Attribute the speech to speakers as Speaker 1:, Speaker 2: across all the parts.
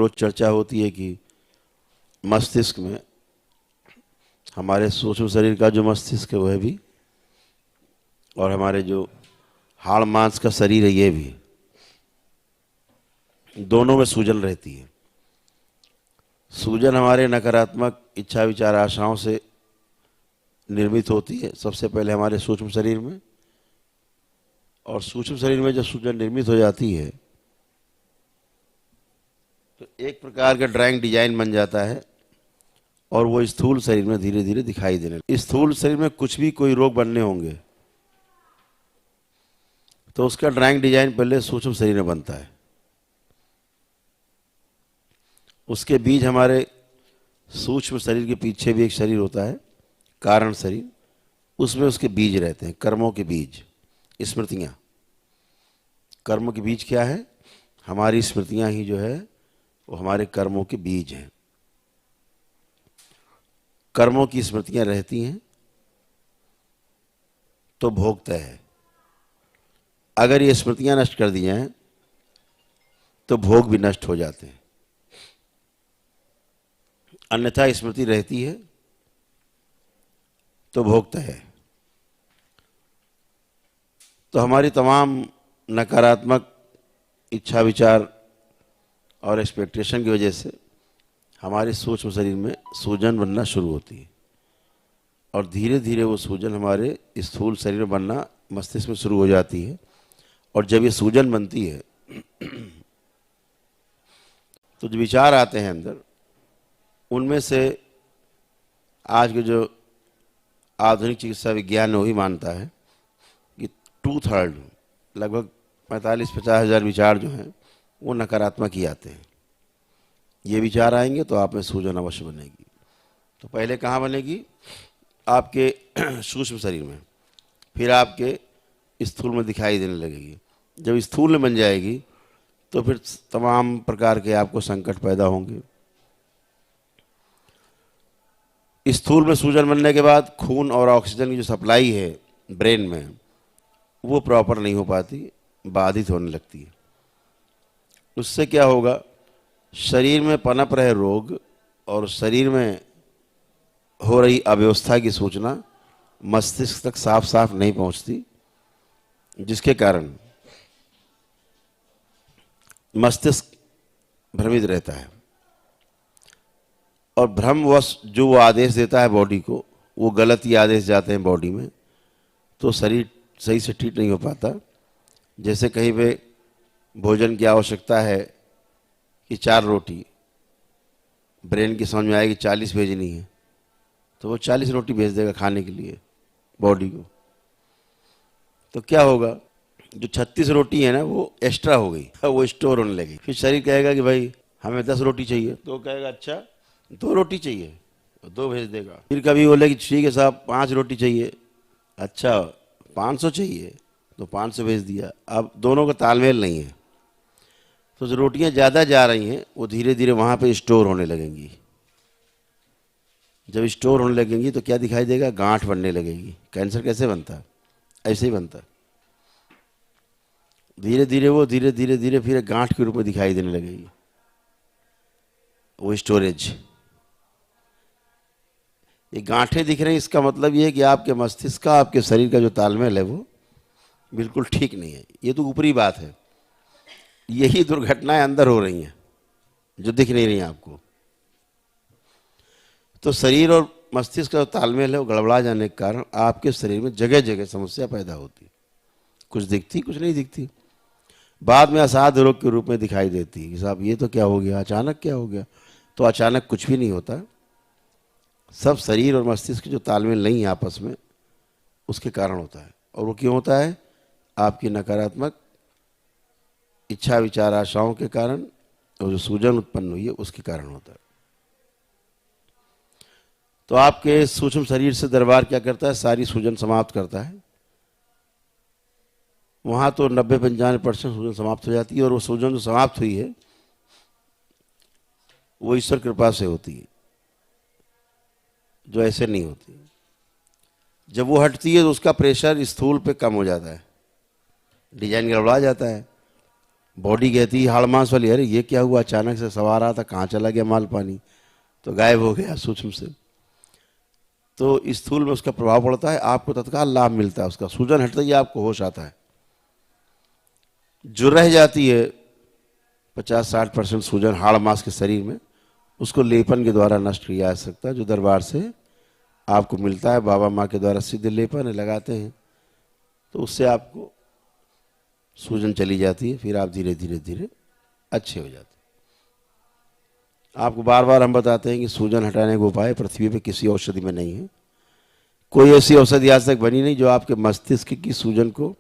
Speaker 1: रोज चर्चा होती है कि मस्तिष्क में, हमारे सूक्ष्म शरीर का जो मस्तिष्क है वह भी, और हमारे जो हाड़ मांस का शरीर है ये भी, दोनों में सूजन रहती है। सूजन हमारे नकारात्मक इच्छा विचार आशाओं से निर्मित होती है सबसे पहले हमारे सूक्ष्म शरीर में, और सूक्ष्म शरीर में जब सूजन निर्मित हो जाती है तो एक प्रकार का ड्राइंग डिजाइन बन जाता है, और वो स्थूल शरीर में धीरे धीरे दिखाई देने लगता है। स्थूल शरीर में कुछ भी कोई रोग बनने होंगे तो उसका ड्राइंग डिजाइन पहले सूक्ष्म शरीर में बनता है। उसके बीज हमारे सूक्ष्म शरीर के पीछे भी एक शरीर होता है, कारण शरीर, उसमें उसके बीज रहते हैं, कर्मों के बीज, स्मृतियां। कर्म के बीज क्या है? हमारी स्मृतियां ही जो है वो हमारे कर्मों के बीज हैं। कर्मों की स्मृतियां रहती हैं तो भोग तय है। अगर ये स्मृतियां नष्ट कर दी जाएं तो भोग भी नष्ट हो जाते हैं। अन्यथा स्मृति रहती है तो भोग तय है। तो हमारी तमाम नकारात्मक इच्छा विचार और एक्सपेक्टेशन की वजह से हमारे सूक्ष्म शरीर में सूजन बनना शुरू होती है, और धीरे धीरे वो सूजन हमारे स्थूल शरीर में बनना मस्तिष्क में शुरू हो जाती है। और जब ये सूजन बनती है तो जो विचार आते हैं अंदर, उनमें से आज के जो आधुनिक चिकित्सा विज्ञान है वही मानता है कि 2/3 लगभग 45-50 हज़ार विचार जो हैं वो नकारात्मक ही आते हैं। ये विचार आएंगे तो आप में सूजन अवश्य बनेगी। तो पहले कहाँ बनेगी? आपके सूक्ष्म शरीर में, फिर आपके स्थूल में दिखाई देने लगेगी। जब स्थूल में बन जाएगी तो फिर तमाम प्रकार के आपको संकट पैदा होंगे। स्थूल में सूजन बनने के बाद खून और ऑक्सीजन की जो सप्लाई है ब्रेन में वो प्रॉपर नहीं हो पाती, बाधित होने लगती है। उससे क्या होगा? शरीर में पनप रहे रोग और शरीर में हो रही अव्यवस्था की सूचना मस्तिष्क तक साफ साफ नहीं पहुंचती, जिसके कारण मस्तिष्क भ्रमित रहता है। और भ्रमवश जो वो आदेश देता है बॉडी को, वो गलत ही आदेश जाते हैं बॉडी में, तो शरीर सही से ट्रीट नहीं हो पाता। जैसे कहीं पे भोजन की आवश्यकता है कि 4 रोटी, ब्रेन की समझ में आएगी 40 भेजनी है, तो वो 40 रोटी भेज देगा खाने के लिए बॉडी को। तो क्या होगा? जो 36 रोटी है ना वो एक्स्ट्रा हो गई, वो स्टोर होने लगी। फिर शरीर कहेगा कि भाई हमें 10 रोटी चाहिए, तो कहेगा अच्छा 2 रोटी चाहिए, तो 2 भेज देगा। फिर कभी बोले कि ठीक है साहब 5 रोटी चाहिए, अच्छा 500 चाहिए, तो 500 भेज दिया। अब दोनों का तालमेल नहीं है, तो जो रोटियां ज़्यादा जा रही हैं वो धीरे धीरे वहाँ पे स्टोर होने लगेंगी। जब स्टोर होने लगेंगी तो क्या दिखाई देगा? गांठ बनने लगेगी। कैंसर कैसे बनता? ऐसे ही बनता। धीरे धीरे वो धीरे धीरे धीरे फिर गांठ के रूप में दिखाई देने लगेगी, वो स्टोरेज। ये गांठें दिख रही हैं, इसका मतलब ये है कि आपके मस्तिष्क का, आपके शरीर का जो तालमेल है वो बिल्कुल ठीक नहीं है। ये तो ऊपरी बात है। यही दुर्घटनाएं अंदर हो रही हैं जो दिख नहीं रही आपको। तो शरीर और मस्तिष्क का जो तालमेल है वो गड़बड़ा जाने के कारण आपके शरीर में जगह जगह समस्या पैदा होती है। कुछ दिखती, कुछ नहीं दिखती। बाद में असाध्य रोग के रूप में दिखाई देती है कि साहब ये तो क्या हो गया, अचानक क्या हो गया। तो अचानक कुछ भी नहीं होता, सब शरीर और मस्तिष्क जो तालमेल नहीं है आपस में, उसके कारण होता है। और वो क्यों होता है? आपकी नकारात्मक इच्छा विचार आशाओं के कारण, और जो सूजन उत्पन्न हुई है उसके कारण होता है। तो आपके सूक्ष्म शरीर से दरबार क्या करता है? सारी सूजन समाप्त करता है। वहाँ तो 90-95% सूजन समाप्त हो जाती है, और वो सूजन जो समाप्त हुई है वो ईश्वर कृपा से होती है, जो ऐसे नहीं होती। जब वो हटती है तो उसका प्रेशर स्थूल पे कम हो जाता है, डिजाइन गड़बड़ा जाता है। बॉडी कहती है हाड़ मांस वाली, अरे ये क्या हुआ, अचानक से सवार रहा था, कहाँ चला गया माल पानी, तो गायब हो गया सूक्ष्म से। तो स्थूल में उसका प्रभाव पड़ता है, आपको तत्काल लाभ मिलता है, उसका सूजन हटता ही आपको होश आता है। जो रह जाती है 50-60% सूजन हाड़ मांस के शरीर में, उसको लेपन के द्वारा नष्ट किया जा सकता है, जो दरबार से आपको मिलता है। बाबा माँ के द्वारा सिद्ध लेपन लगाते हैं, तो उससे आपको सूजन चली जाती है, फिर आप धीरे धीरे धीरे अच्छे हो जाते हैं। आपको बार बार हम बताते हैं कि सूजन हटाने का उपाय पृथ्वी पे किसी औषधि में नहीं है। कोई ऐसी औषधि आज तक बनी नहीं जो आपके मस्तिष्क की सूजन को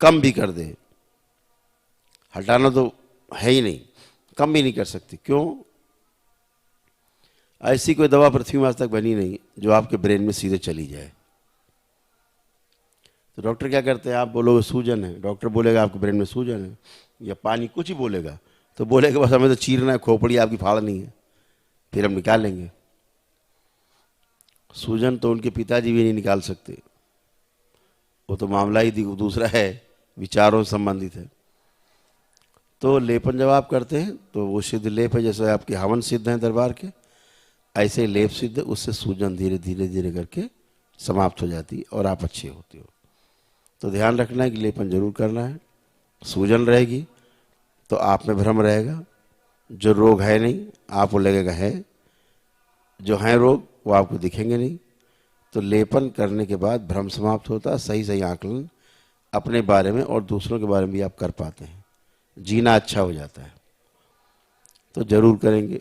Speaker 1: कम भी कर दे। हटाना तो है ही नहीं, कम भी नहीं कर सकती। क्यों? ऐसी कोई दवा पृथ्वी में आज तक बनी नहीं जो आपके ब्रेन में सीधे चली जाए। तो डॉक्टर क्या करते हैं, आप बोलोगे सूजन है, डॉक्टर बोलेगा आपके ब्रेन में सूजन है, या पानी कुछ ही बोलेगा, तो बोलेगा बस हमें तो चीरना है, खोपड़ी आपकी फाड़नी है, फिर हम निकालेंगे। सूजन तो उनके पिताजी भी नहीं निकाल सकते, वो तो मामला ही दूसरा है, विचारों से संबंधित है। तो लेपन जब आप करते हैं तो वो सिद्ध लेप है, जैसे आपके हवन सिद्ध हैं दरबार के, ऐसे ही लेप सिद्ध, उससे सूजन धीरे धीरे धीरे करके समाप्त हो जाती है और आप अच्छे होते हो। तो ध्यान रखना है कि लेपन जरूर करना है। सूजन रहेगी तो आप में भ्रम रहेगा, जो रोग है नहीं आपको लगेगा है, जो है रोग वो आपको दिखेंगे नहीं। तो लेपन करने के बाद भ्रम समाप्त होता है, सही सही आकलन अपने बारे में और दूसरों के बारे में भी आप कर पाते हैं, जीना अच्छा हो जाता है। तो जरूर करेंगे।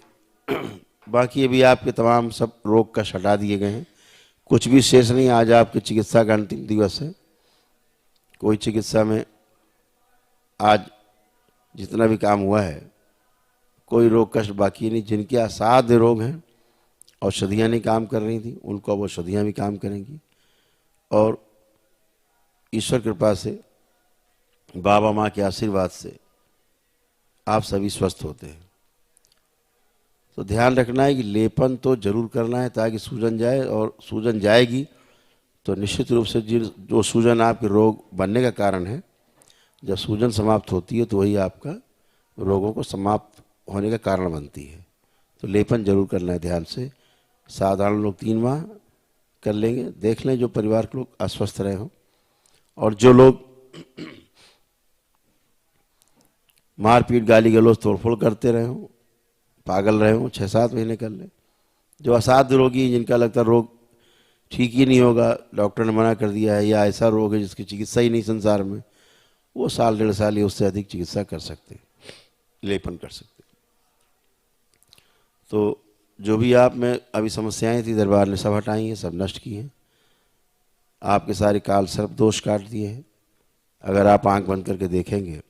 Speaker 1: बाकी अभी आपके तमाम सब रोग कष्ट हटा दिए गए हैं, कुछ भी शेष नहीं। आज आपकी चिकित्सा का अंतिम दिवस है। कोई चिकित्सा में आज जितना भी काम हुआ है, कोई रोग कष्ट बाकी नहीं। जिनके असाध्य रोग हैं, औषधियाँ नहीं काम कर रही थी, उनको अब औषधियाँ भी काम करेंगी, और ईश्वर कृपा से, बाबा माँ के आशीर्वाद से आप सभी स्वस्थ होते हैं। तो ध्यान रखना है कि लेपन तो जरूर करना है ताकि सूजन जाए, और सूजन जाएगी तो निश्चित रूप से जो सूजन आपके रोग बनने का कारण है, जब सूजन समाप्त होती है तो वही आपका रोगों को समाप्त होने का कारण बनती है। तो लेपन जरूर करना है ध्यान से। साधारण लोग 3 माह कर लेंगे, देख लें जो परिवार के लोग अस्वस्थ रहे हों, और जो लोग मारपीट गाली गलौज तोड़फोड़ करते रहे हों, पागल रहे हों, 6-7 महीने कर लें। जो असाध्य रोगी, जिनका लगता रोग ठीक ही नहीं होगा, डॉक्टर ने मना कर दिया है, या ऐसा रोग है जिसकी चिकित्सा ही नहीं संसार में, वो 1-1.5 साल या उससे अधिक चिकित्सा कर सकते हैं, लेपन कर सकते हैं। तो जो भी आप में अभी समस्याएं थी दरबार ने सब हटाई हैं, सब नष्ट की हैं। आपके सारे काल सर्प दोष काट दिए हैं। अगर आप आंख बंद करके देखेंगे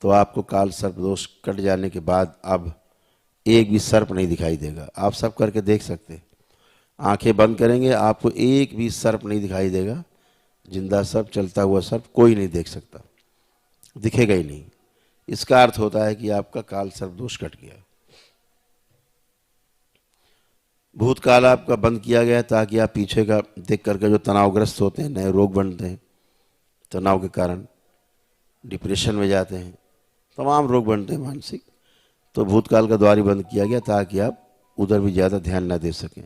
Speaker 1: तो आपको काल सर्प दोष कट जाने के बाद अब एक भी सर्प नहीं दिखाई देगा। आप सब करके देख सकते हैं, आंखें बंद करेंगे आपको एक भी सर्प नहीं दिखाई देगा। जिंदा सर्प, चलता हुआ सर्प कोई नहीं देख सकता, दिखेगा ही नहीं। इसका अर्थ होता है कि आपका काल सर्प दोष कट गया। भूतकाल आपका बंद किया गया ताकि आप पीछे का देख करके जो तनावग्रस्त होते हैं, नए रोग बनते हैं, तनाव के कारण डिप्रेशन में जाते हैं, तमाम रोग बनते हैं मानसिक, तो भूतकाल का द्वार ही बंद किया गया ताकि आप उधर भी ज़्यादा ध्यान ना दे सकें।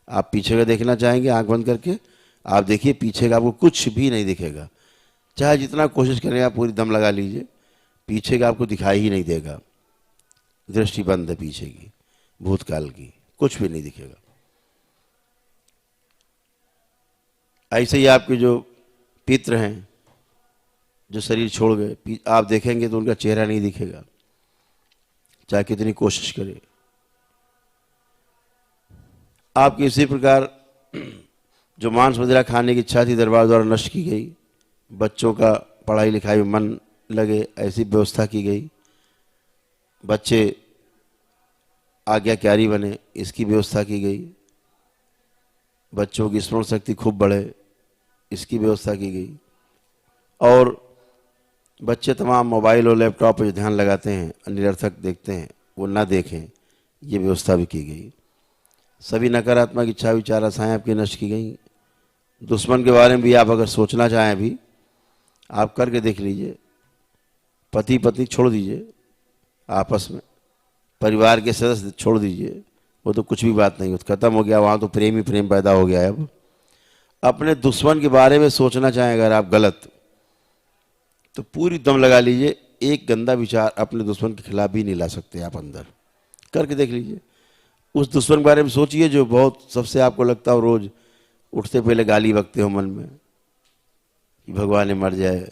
Speaker 1: आप पीछे का देखना चाहेंगे, आंख बंद करके आप देखिए, पीछे का आपको कुछ भी नहीं दिखेगा। चाहे जितना कोशिश करें आप, पूरी दम लगा लीजिए, पीछे का आपको दिखाई ही नहीं देगा। दृष्टि बंद है पीछे की, भूतकाल की, कुछ भी नहीं दिखेगा। ऐसे ही आपके जो पितृ हैं जो शरीर छोड़ गए, आप देखेंगे तो उनका चेहरा नहीं दिखेगा, चाहे कितनी कोशिश करें। आपकी इसी प्रकार जो मांस मदिरा खाने की इच्छा थी दरबार द्वारा नष्ट की गई। बच्चों का पढ़ाई लिखाई में मन लगे ऐसी व्यवस्था की गई। बच्चे आज्ञाकारी बने इसकी व्यवस्था की गई। बच्चों की स्मरण शक्ति खूब बढ़े इसकी व्यवस्था की गई। और बच्चे तमाम मोबाइल और लैपटॉप पर जो ध्यान लगाते हैं, निरर्थक देखते हैं, वो ना देखें, ये व्यवस्था भी की गई। सभी नकारात्मक इच्छा विचार आशाएं आपकी नष्ट की गई। दुश्मन के बारे में भी आप अगर सोचना चाहें भी, आप करके देख लीजिए, पति पत्नी छोड़ दीजिए, आपस में परिवार के सदस्य छोड़ दीजिए, वो तो कुछ भी बात नहीं, खत्म हो गया, वहाँ तो प्रेम ही प्रेम पैदा हो गया है। अब अपने दुश्मन के बारे में सोचना चाहें अगर आप गलत, तो पूरी दम लगा लीजिए, एक गंदा विचार अपने दुश्मन के खिलाफ भी नहीं ला सकते आप अंदर, करके देख लीजिए। उस दुश्मन के बारे में सोचिए जो बहुत सबसे आपको लगता हो रोज उठते पहले गाली बकते हो मन में कि भगवान ने मर जाए,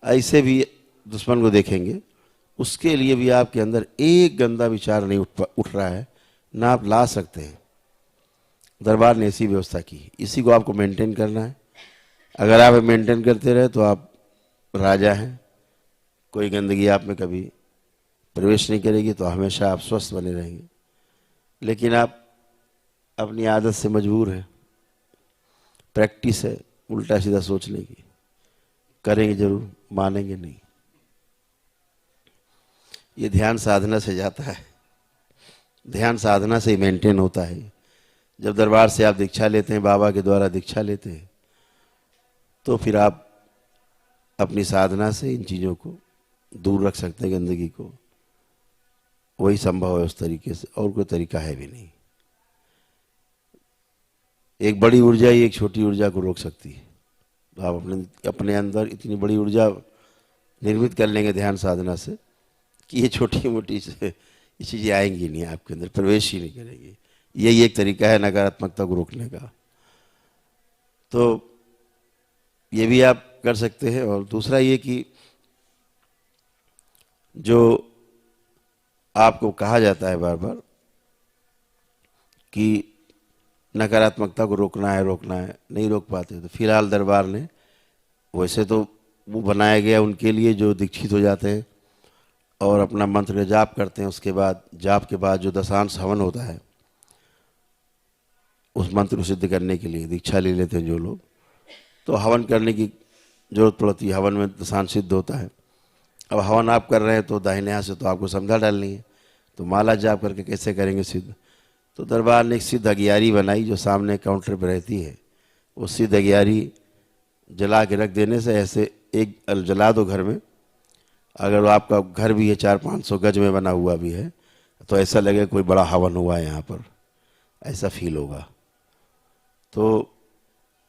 Speaker 1: ऐसे भी दुश्मन को देखेंगे, उसके लिए भी आपके अंदर एक गंदा विचार नहीं उठ रहा है ना, आप ला सकते हैं। दरबार ने ऐसी व्यवस्था की, इसी को आपको मेंटेन करना है। अगर आप मेंटेन करते रहे तो आप राजा हैं, कोई गंदगी आप में कभी प्रवेश नहीं करेगी, तो हमेशा आप स्वस्थ बने रहेंगे। लेकिन आप अपनी आदत से मजबूर हैं, प्रैक्टिस है उल्टा सीधा सोचने की, करेंगे जरूर, मानेंगे नहीं। ये ध्यान साधना से जाता है, ध्यान साधना से ही मेंटेन होता है। जब दरबार से आप दीक्षा लेते हैं, बाबा के द्वारा दीक्षा लेते हैं, तो फिर आप अपनी साधना से इन चीज़ों को दूर रख सकते हैं, गंदगी को। वही संभव है उस तरीके से, और कोई तरीका है भी नहीं। एक बड़ी ऊर्जा ही एक छोटी ऊर्जा को रोक सकती है। तो आप अपने अंदर इतनी बड़ी ऊर्जा निर्मित कर लेंगे ध्यान साधना से कि ये छोटी मोटी चीज़ें आएंगी नहीं, आपके अंदर प्रवेश ही नहीं करेगी। यही एक तरीका है नकारात्मकता को रोकने का। तो ये भी आप कर सकते हैं। और दूसरा ये कि जो आपको कहा जाता है बार बार कि नकारात्मकता को रोकना है, नहीं रोक पाते, तो फिलहाल दरबार ने, वैसे तो वो बनाया गया उनके लिए जो दीक्षित हो जाते हैं और अपना मंत्र जाप करते हैं, उसके बाद जाप के बाद जो दशांश हवन होता है, उस मंत्र को सिद्ध करने के लिए दीक्षा ले लेते हैं जो लोग, तो हवन करने की जरूरत पड़ती है। हवन में दशांश सिद्ध होता है। अब हवन आप कर रहे हैं तो दाहिने हाथ से तो आपको समझा डालनी है, तो माला जाप करके कैसे करेंगे सिद्ध। तो दरबार ने एक सिद्ध अगियारी बनाई जो सामने काउंटर पर रहती है। वो सिद्ध अगियारी जला के रख देने से, ऐसे एक जला दो घर में, अगर वो आपका घर भी है 400-500 गज में बना हुआ भी है, तो ऐसा लगे कोई बड़ा हवन हुआ है यहाँ पर, ऐसा फील होगा। तो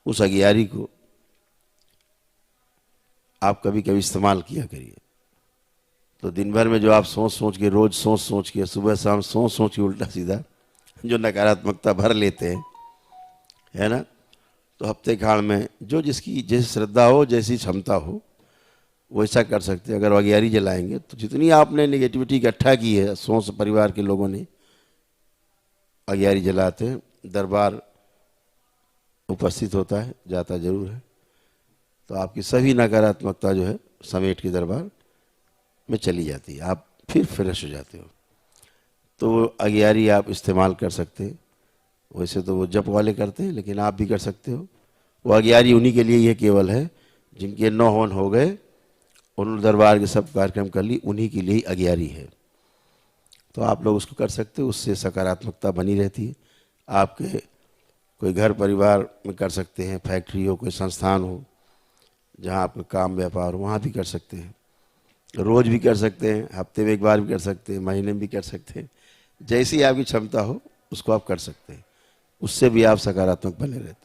Speaker 1: उस अगियारी को आप कभी कभी इस्तेमाल किया करिए। तो दिन भर में जो आप सोच के, रोज सोच के, सुबह शाम सोच के उल्टा सीधा जो नकारात्मकता भर लेते हैं, है ना, तो हफ्ते खाड़ में जो जिसकी जैसी श्रद्धा हो, जैसी क्षमता हो, वैसा कर सकते हैं। अगर अगियारी जलाएंगे तो जितनी आपने नेगेटिविटी इकट्ठा की है, सोच परिवार के लोगों ने अगियारी जलाते हैं, दरबार उपस्थित होता है, जाता जरूर है, तो आपकी सभी नकारात्मकता जो है समेट के दरबार में चली जाती है, आप फिर फ्रेश हो जाते हो। तो वो अगियारी आप इस्तेमाल कर सकते हैं। वैसे तो वो जप वाले करते हैं, लेकिन आप भी कर सकते हो। वो अगियारी उन्हीं के लिए ये केवल है जिनके 9 हवन हो गए, उन्होंने दरबार के सब कार्यक्रम कर ली, उन्हीं के लिए ही अगियारी है। तो आप लोग उसको कर सकते हो, उससे सकारात्मकता बनी रहती है। आपके कोई घर परिवार में कर सकते हैं, फैक्ट्री हो, कोई संस्थान हो जहाँ आपका काम व्यापार हो, वहाँ भी कर सकते हैं। रोज भी कर सकते हैं, हफ्ते में एक बार भी कर सकते हैं, महीने में भी कर सकते हैं, जैसी आपकी क्षमता हो उसको आप कर सकते हैं। उससे भी आप सकारात्मक बने रहते हैं।